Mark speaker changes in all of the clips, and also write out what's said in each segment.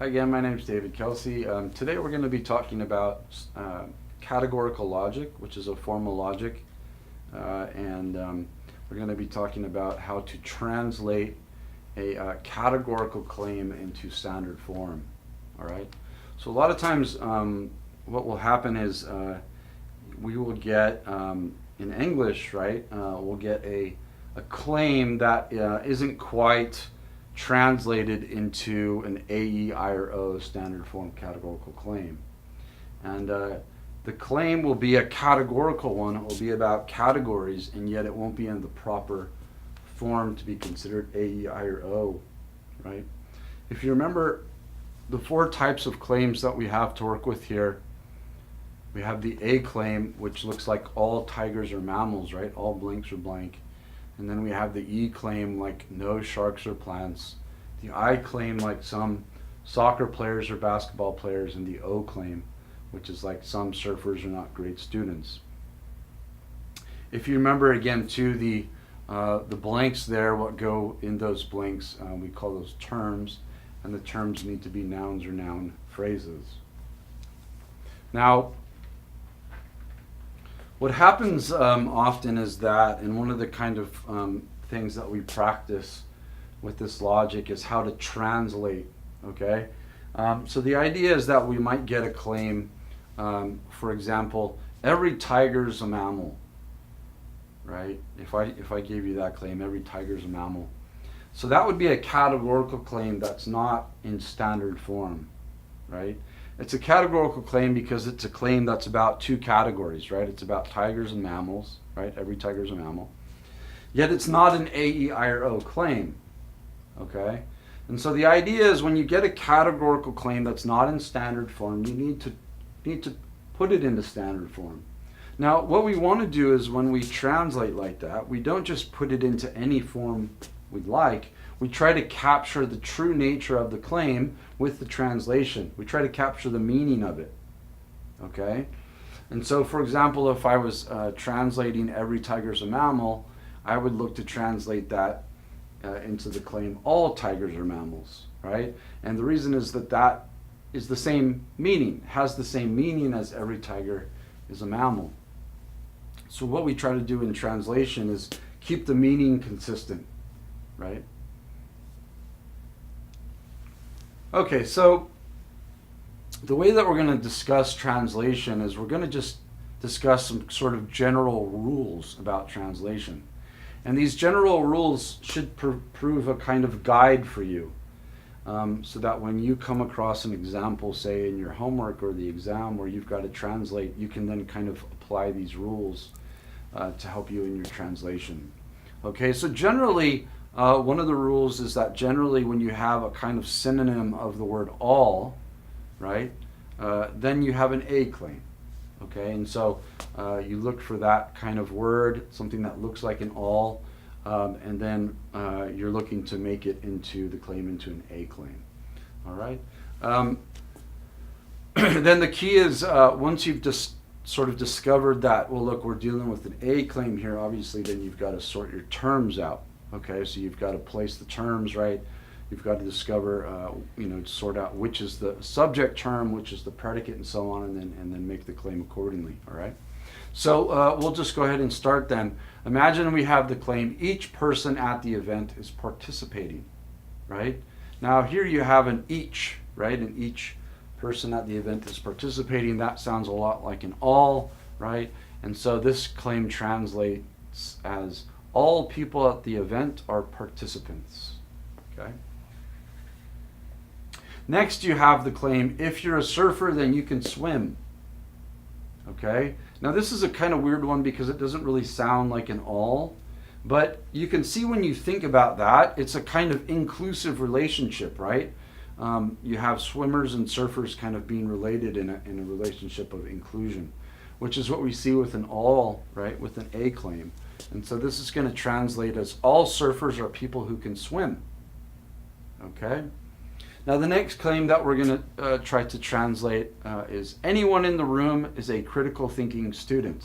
Speaker 1: Hi again, my name is David Kelsey. Today we're going to be talking about categorical logic, which is a form of logic, and we're going to be talking about how to translate a categorical claim into standard form. All right. So a lot of times, what will happen is we will get in English, right? We'll get a claim that isn't quite translated into an AE, I, or O standard form categorical claim. And the claim will be a categorical one. It will be about categories, and yet it won't be in the proper form to be considered AE, I, or O, right? If you remember the four types of claims that we have to work with here, we have the A claim, which looks like all tigers are mammals, right? All blanks are blank. And then we have the E claim, like no sharks or plants. The I claim, like some soccer players or basketball players. And the O claim, which is like some surfers are not great students. If you remember again too, the blanks there, what go in those blanks, we call those terms. And the terms need to be nouns or noun phrases. Now, what happens often is that, and one of the kind of things that we practice with this logic is how to translate, okay? So the idea is that we might get a claim, for example, every tiger's a mammal, right? If I gave you that claim, every tiger's a mammal. So that would be a categorical claim that's not in standard form, right? It's a categorical claim because it's a claim that's about two categories, right? It's about tigers and mammals, right? Every tiger is a mammal. Yet it's not an AE, I, or O claim, okay? And so the idea is when you get a categorical claim that's not in standard form, you need to put it into standard form. Now, what we want to do is when we translate like that, we don't just put it into any form we'd like. We try to capture the true nature of the claim with the translation. We try to capture the meaning of it, okay? And so, for example, if I was translating every tiger's a mammal, I would look to translate that into the claim all tigers are mammals, right? And the reason is that that is the same meaning, has the same meaning as every tiger is a mammal. So what we try to do in translation is keep the meaning consistent, right? Okay, so the way that we're going to discuss translation is we're going to just discuss some sort of general rules about translation. And these general rules should prove a kind of guide for you, so that when you come across an example, say in your homework or the exam where you've got to translate, you can then kind of apply these rules to help you in your translation. Okay, so generally, one of the rules is that generally when you have a kind of synonym of the word all, right, then you have an A claim, okay? And so you look for that kind of word, something that looks like an all, and then you're looking to make it into the claim into an A claim, all right? Then the key is once you've just sort of discovered that, well, look, we're dealing with an A claim here, obviously, then you've got to sort your terms out. Okay, so you've got to place the terms right. You've got to discover, sort out which is the subject term, which is the predicate, and so on, and then make the claim accordingly. All right. So we'll just go ahead and start then. Imagine we have the claim: each person at the event is participating. Right. Now here you have an each, right? And each person at the event is participating. That sounds a lot like an all, right? And so this claim translates as all people at the event are participants, okay? Next, you have the claim, if you're a surfer, then you can swim, okay? Now, this is a kind of weird one because it doesn't really sound like an all, but you can see when you think about that, it's a kind of inclusive relationship, right? You have swimmers and surfers kind of being related in a relationship of inclusion, which is what we see with an all, right, with an A claim. And so this is going to translate as all surfers are people who can swim. Okay? Now the next claim that we're going to try to translate is anyone in the room is a critical thinking student.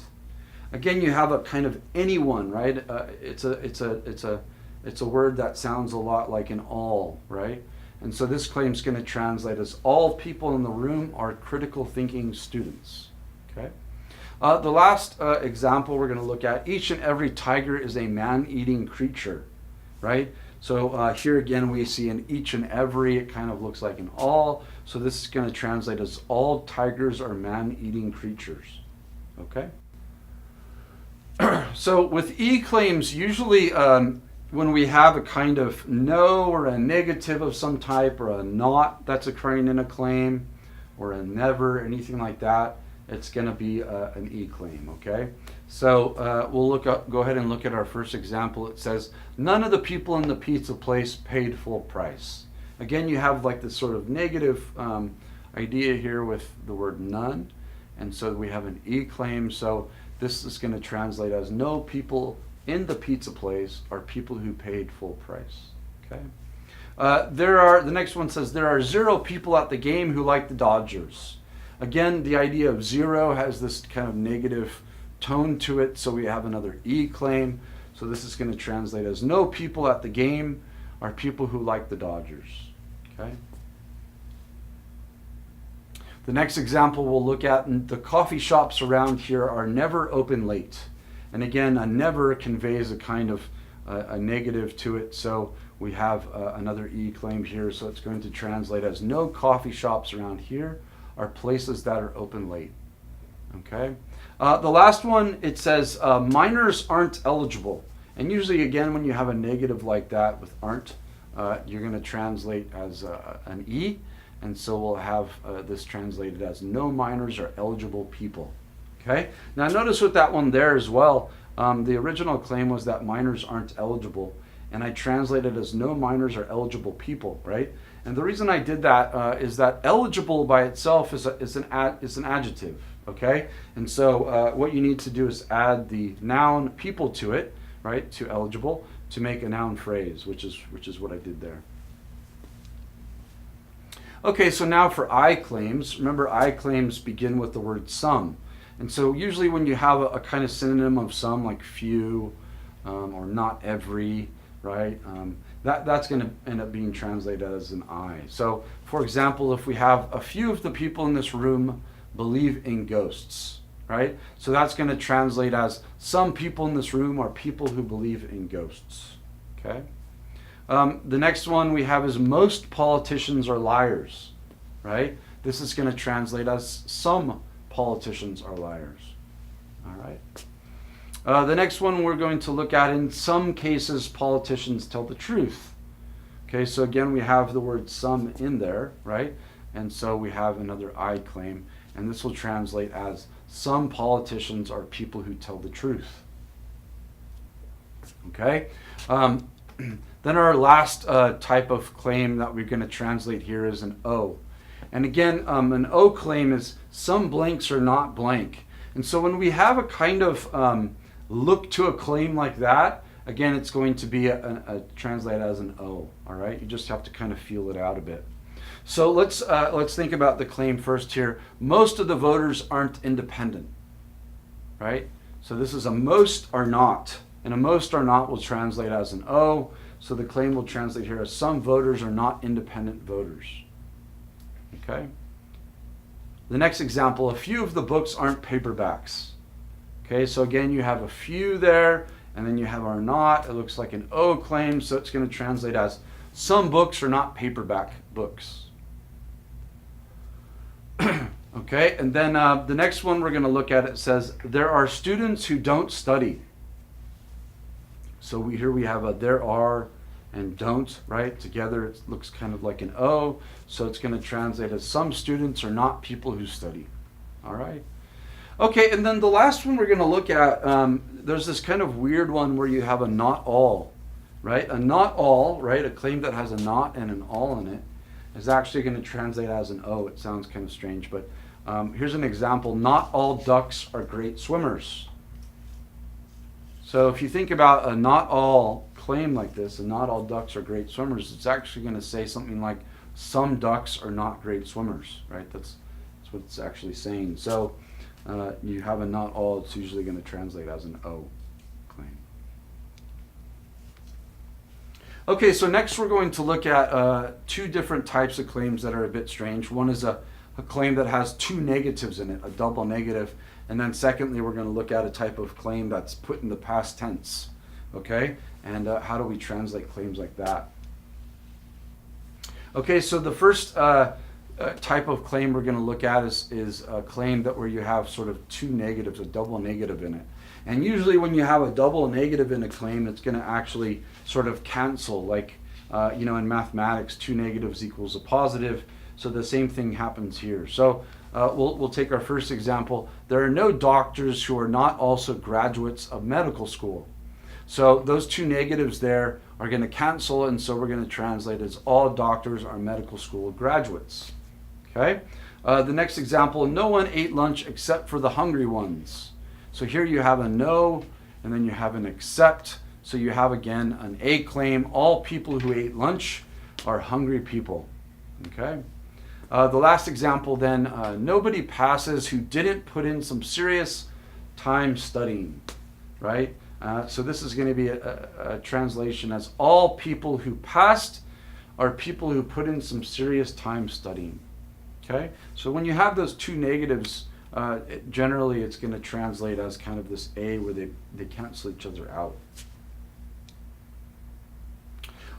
Speaker 1: Again, you have a kind of anyone, right? It's a word that sounds a lot like an all, right? And so this claim is going to translate as all people in the room are critical thinking students. Okay. The last example we're going to look at, each and every tiger is a man-eating creature, right? So here again we see an each and every, it kind of looks like an all. So this is going to translate as all tigers are man-eating creatures, okay? So with E claims, usually when we have a kind of no or a negative of some type or a not that's occurring in a claim or a never, anything like that, it's going to be an E claim, okay? So we'll go ahead and look at our first example. It says, none of the people in the pizza place paid full price. Again, you have like this sort of negative idea here with the word none. And so we have an E claim. So this is going to translate as no people in the pizza place are people who paid full price, okay? The next one says, there are 0 people at the game who like the Dodgers. Again, the idea of 0 has this kind of negative tone to it, so we have another E claim. So this is going to translate as no people at the game are people who like the Dodgers. Okay. The next example we'll look at, the coffee shops around here are never open late. And again, a never conveys a kind of a negative to it, so we have another E claim here, so it's going to translate as no coffee shops around here are places that are open late. Okay. The last one, it says minors aren't eligible. And usually, again, when you have a negative like that with aren't, you're going to translate as an E. And so we'll have this translated as no minors are eligible people. Okay. Now notice with that one there as well, the original claim was that minors aren't eligible. And I translated as no minors are eligible people, right? And the reason I did that is that eligible by itself is an adjective, okay? And so what you need to do is add the noun people to it, right, to eligible, to make a noun phrase, which is what I did there. Okay, so now for I claims. Remember, I claims begin with the word some. And so usually when you have a kind of synonym of some, like few or not every, right, that's going to end up being translated as an I. So, for example, if we have a few of the people in this room believe in ghosts, right? So that's going to translate as some people in this room are people who believe in ghosts, okay? The next one we have is most politicians are liars, right? This is going to translate as some politicians are liars, all right? The next one we're going to look at, in some cases, politicians tell the truth. Okay, so again, we have the word some in there, right? And so we have another I claim, and this will translate as some politicians are people who tell the truth. Okay? Then our last type of claim that we're going to translate here is an O. And again, an O claim is some blanks are not blank. And so when we have a kind of look to a claim like that, again, it's going to be translated as an O, all right? You just have to kind of feel it out a bit. So let's think about the claim first here. Most of the voters aren't independent, right? So this is a most are not, and a most are not will translate as an O. So the claim will translate here as some voters are not independent voters, okay? The next example, a few of the books aren't paperbacks. Okay, so again, you have a few there, and then you have are not. It looks like an O claim, so it's going to translate as some books are not paperback books. Okay, and then the next one we're going to look at, it says, there are students who don't study. So here we have a there are and don't, right? Together it looks kind of like an O, so it's going to translate as some students are not people who study. All right. Okay, and then the last one we're going to look at, there's this kind of weird one where you have a not all, right? A not all, right? A claim that has a not and an all in it is actually going to translate as an O. It sounds kind of strange, but here's an example. Not all ducks are great swimmers. So if you think about a not all claim like this, and not all ducks are great swimmers, it's actually going to say something like some ducks are not great swimmers, right? That's what it's actually saying. So you have a not all, it's usually going to translate as an O claim. Okay, so next we're going to look at two different types of claims that are a bit strange. One is a claim that has two negatives in it, a double negative. And then secondly, we're going to look at a type of claim that's put in the past tense. Okay, and how do we translate claims like that? Okay, so the first type of claim we're going to look at is a claim that where you have sort of two negatives, a double negative in it. And usually when you have a double negative in a claim, it's going to actually sort of cancel, like in mathematics, two negatives equals a positive. So the same thing happens here. So we'll take our first example. There are no doctors who are not also graduates of medical school. So those two negatives there are going to cancel, and so we're going to translate as all doctors are medical school graduates. Okay. The next example, no one ate lunch except for the hungry ones. So here you have a no, and then you have an except. So you have again an A claim. All people who ate lunch are hungry people. Okay. The last example then, nobody passes who didn't put in some serious time studying, right? So this is going to be a translation as all people who passed are people who put in some serious time studying. Okay, so when you have those two negatives, generally it's going to translate as kind of this A where they cancel each other out.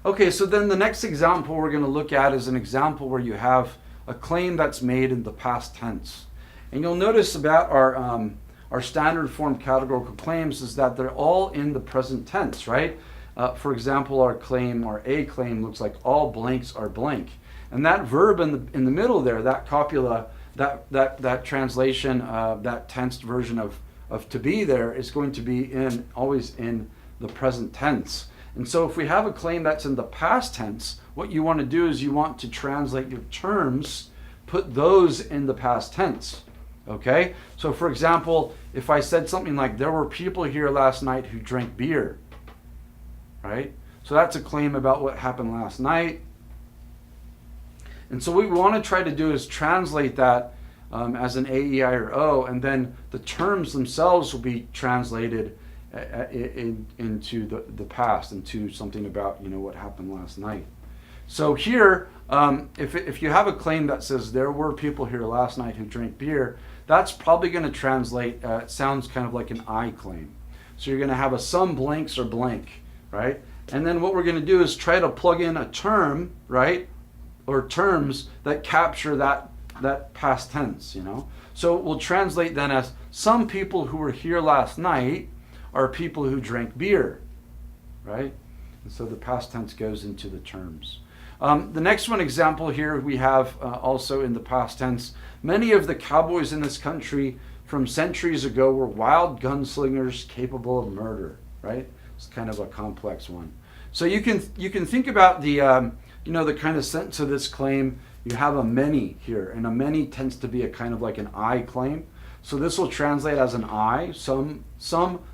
Speaker 1: Okay, so then the next example we're going to look at is an example where you have a claim that's made in the past tense. And you'll notice about our standard form categorical claims is that they're all in the present tense, right? For example, our A claim looks like all blanks are blank. And that verb in the middle there, that copula, that translation, that tensed version of to be there is going to be always in the present tense. And so if we have a claim that's in the past tense, what you want to do is you want to translate your terms, put those in the past tense. Okay? So for example, if I said something like, there were people here last night who drank beer, right? So that's a claim about what happened last night. And so what we want to try to do is translate that as an A, E, I, or O, and then the terms themselves will be translated into the past, into something about what happened last night. So here, if you have a claim that says there were people here last night who drank beer, that's probably going to translate, it sounds kind of like an I claim. So you're going to have a some blanks are blank, right? And then what we're going to do is try to plug in a term, right? Or terms that capture that past tense, So we'll translate then as some people who were here last night are people who drank beer, right? And so the past tense goes into the terms. The next one example here we have also in the past tense. Many of the cowboys in this country from centuries ago were wild gunslingers capable of murder, right? It's kind of a complex one. So you can think about the the kind of sense of this claim. You have a many here, and a many tends to be a kind of like an I claim. So this will translate as an I. Some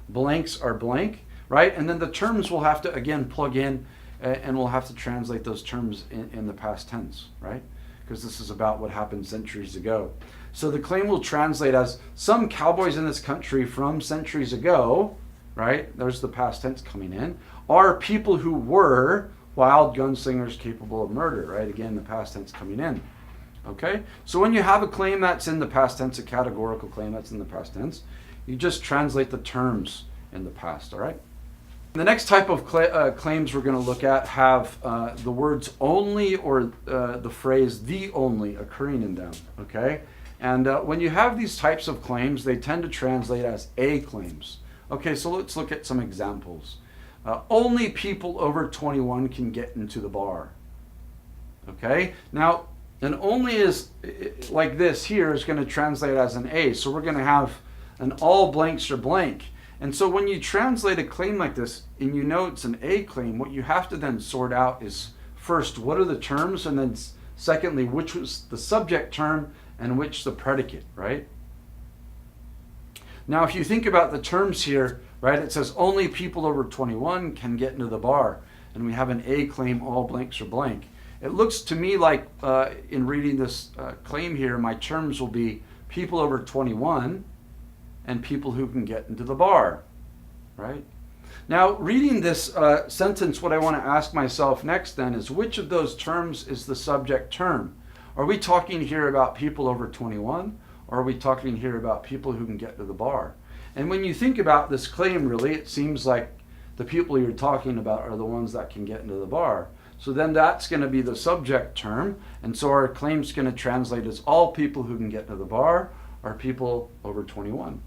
Speaker 1: blanks are blank, right? And then the terms will have to again plug in, and we'll have to translate those terms in the past tense, right? Because this is about what happened centuries ago. So the claim will translate as some cowboys in this country from centuries ago, right? There's the past tense coming in, are people who were wild gunslingers capable of murder, right? Again, the past tense coming in. Okay? So when you have a claim that's in the past tense, a categorical claim that's in the past tense, you just translate the terms in the past, all right? The next type of claims we're going to look at have the words only or the phrase the only occurring in them, okay? And when you have these types of claims, they tend to translate as A claims. Okay, so let's look at some examples. Only people over 21 can get into the bar. Okay, now an only is like this here is going to translate as an A. So we're going to have an all blanks are blank. And so when you translate a claim like this and you know it's an A claim, what you have to then sort out is first, what are the terms? And then secondly, which was the subject term and which the predicate, right? Now, if you think about the terms here, right, it says only people over 21 can get into the bar. And we have an A claim, all blanks are blank. It looks to me like in reading this claim here, my terms will be people over 21 and people who can get into the bar, right? Now, reading this sentence, what I want to ask myself next then is, which of those terms is the subject term? Are we talking here about people over 21, or are we talking here about people who can get to the bar? And when you think about this claim, really, it seems like the people you're talking about are the ones that can get into the bar. So then that's going to be the subject term, and so our claim's going to translate as all people who can get to the bar are people over 21.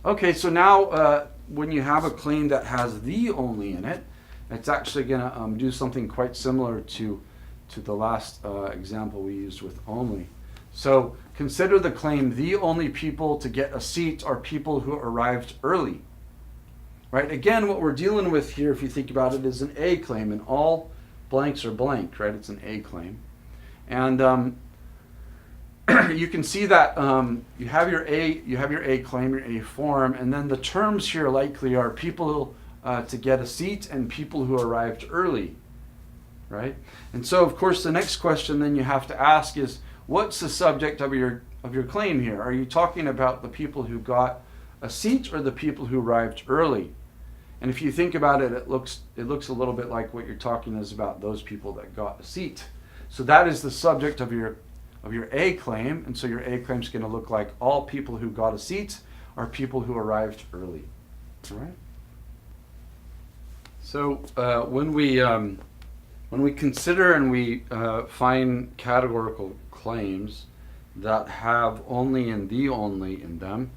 Speaker 1: Okay, so now when you have a claim that has the only in it, it's actually going to do something quite similar to the last example we used with only. So consider the claim, the only people to get a seat are people who arrived early. Right? Again, what we're dealing with here, if you think about it, is an A claim, and all blanks are blank, right? It's an A claim. And you can see that you have your A claim, your A form, and then the terms here likely are people to get a seat and people who arrived early, right? And so, of course, the next question then you have to ask is, what's the subject of your claim here? Are you talking about the people who got a seat or the people who arrived early? And if you think about it, it looks a little bit like what you're talking is about those people that got a seat. So that is the subject of your A claim, and so your A claim is going to look like all people who got a seat are people who arrived early. All right. So when we consider and we find categorical claims that have only and the only in them,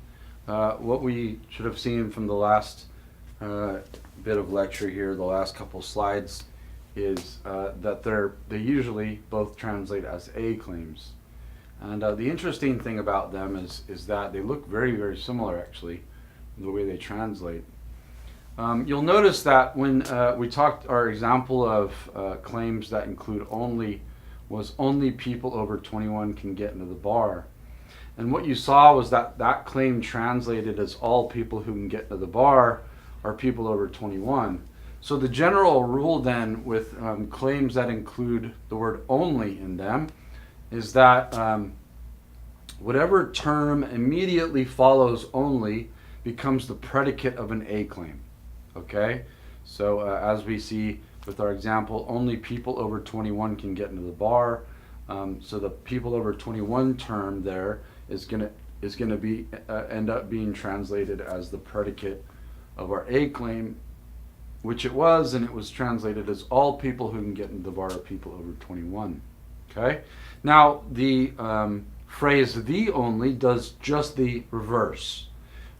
Speaker 1: what we should have seen from the last bit of lecture here, the last couple slides, is that they usually both translate as A claims. And the interesting thing about them is that they look very, very similar, actually, the way they translate. You'll notice that when we talked, our example of claims that include only was only people over 21 can get into the bar. And what you saw was that claim translated as all people who can get into the bar are people over 21. So the general rule then with claims that include the word only in them is that whatever term immediately follows only becomes the predicate of an A claim. Okay? So as we see with our example, only people over 21 can get into the bar. So the people over 21 term there is gonna be end up being translated as the predicate of our A claim, which it was, and it was translated as all people who can get into the bar are people over 21. Okay? Now the phrase the only does just the reverse,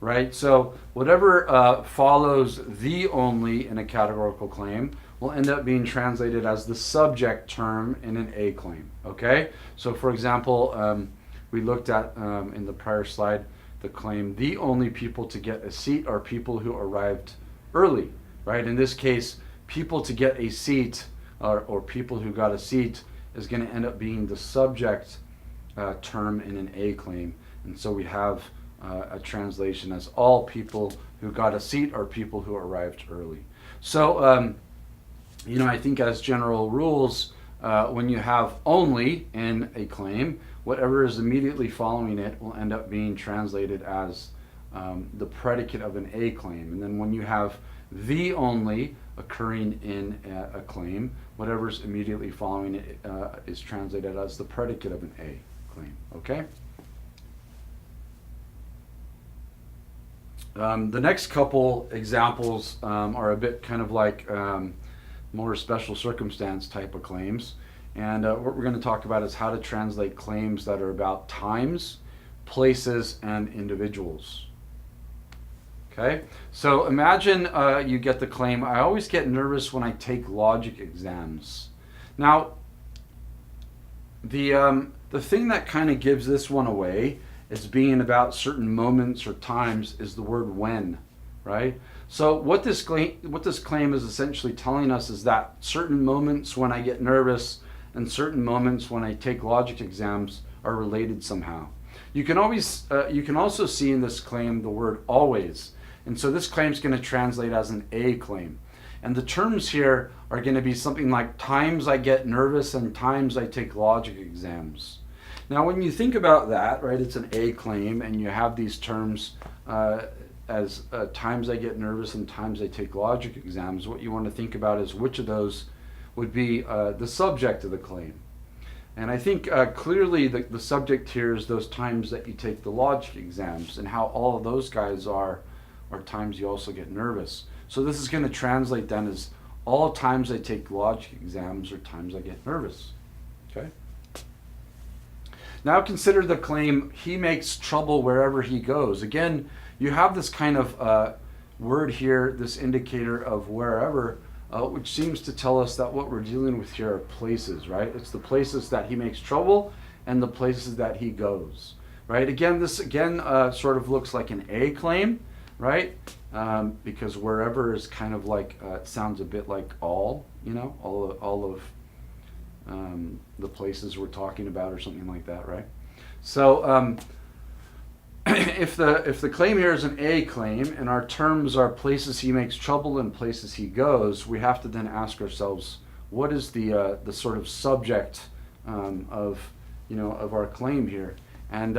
Speaker 1: right? So whatever follows the only in a categorical claim will end up being translated as the subject term in an A claim. Okay? So for example, we looked at in the prior slide the claim, the only people to get a seat are people who arrived early, right? In this case, people to get a seat or people who got a seat is going to end up being the subject term in an A claim. And so we have a translation as all people who got a seat are people who arrived early. So, I think as general rules, when you have only in a claim, whatever is immediately following it will end up being translated as the predicate of an A claim. And then when you have the only occurring in a claim, whatever's immediately following it is translated as the predicate of an A claim. Okay? The next couple examples are a bit kind of like more special circumstance type of claims. And what we're going to talk about is how to translate claims that are about times, places, and individuals. Okay? So imagine you get the claim, I always get nervous when I take logic exams. Now, the thing that kind of gives this one away as being about certain moments or times is the word when, right? So what this claim is essentially telling us is that certain moments when I get nervous and certain moments when I take logic exams are related somehow. You can also see in this claim the word always. And so this claim is going to translate as an A claim. And the terms here are going to be something like times I get nervous and times I take logic exams. Now when you think about that, right, it's an A claim and you have these terms as times I get nervous and times I take logic exams, what you want to think about is which of those would be the subject of the claim. And I think clearly the subject here is those times that you take the logic exams, and how all of those guys are times you also get nervous. So this is going to translate then as all times I take logic exams are times I get nervous. Okay? Now consider the claim, he makes trouble wherever he goes. Again, you have this kind of word here, this indicator of wherever, which seems to tell us that what we're dealing with here are places, right? It's the places that he makes trouble and the places that he goes, right? Again, this sort of looks like an A claim, right? Because wherever is kind of like, it sounds a bit like all, you know, all of the places we're talking about or something like that, right? So if the claim here is an A claim and our terms are places he makes trouble and places he goes, we have to then ask ourselves, what is the sort of subject of our claim here? And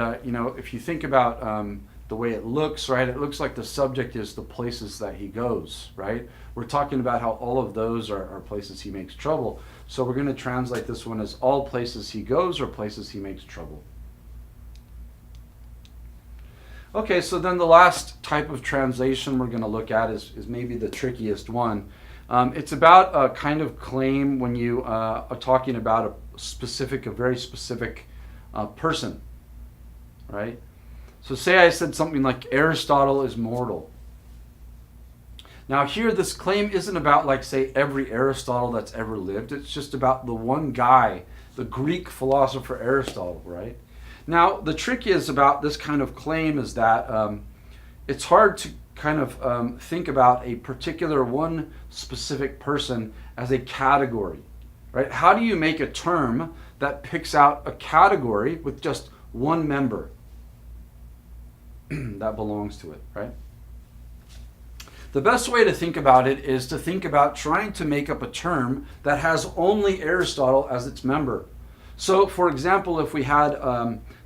Speaker 1: if you think about the way it looks, right, it looks like the subject is the places that he goes, right? We're talking about how all of those are places he makes trouble. So we're going to translate this one as all places he goes or places he makes trouble. Okay, so then the last type of translation we're going to look at is maybe the trickiest one. It's about a kind of claim when you are talking about a very specific person, right? So say I said something like Aristotle is mortal. Now here this claim isn't about, like, say, every Aristotle that's ever lived. It's just about the one guy, the Greek philosopher Aristotle, right? Now the trick is about this kind of claim is that it's hard to kind of think about a particular one specific person as a category, right? How do you make a term that picks out a category with just one member that belongs to it, right? The best way to think about it is to think about trying to make up a term that has only Aristotle as its member. So, for example, if we had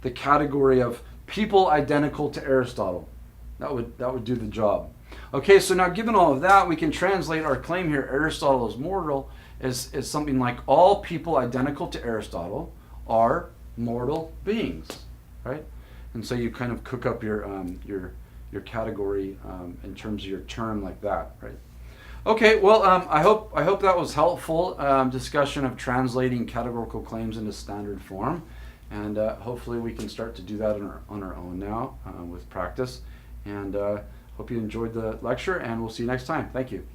Speaker 1: the category of people identical to Aristotle, that would do the job. Okay, so now given all of that, we can translate our claim here, Aristotle is mortal, as something like all people identical to Aristotle are mortal beings, right? And so you kind of cook up your category in terms of your term like that, right? Okay, well, I hope that was helpful discussion of translating categorical claims into standard form, and hopefully we can start to do that on our own now with practice. And hope you enjoyed the lecture, and we'll see you next time. Thank you.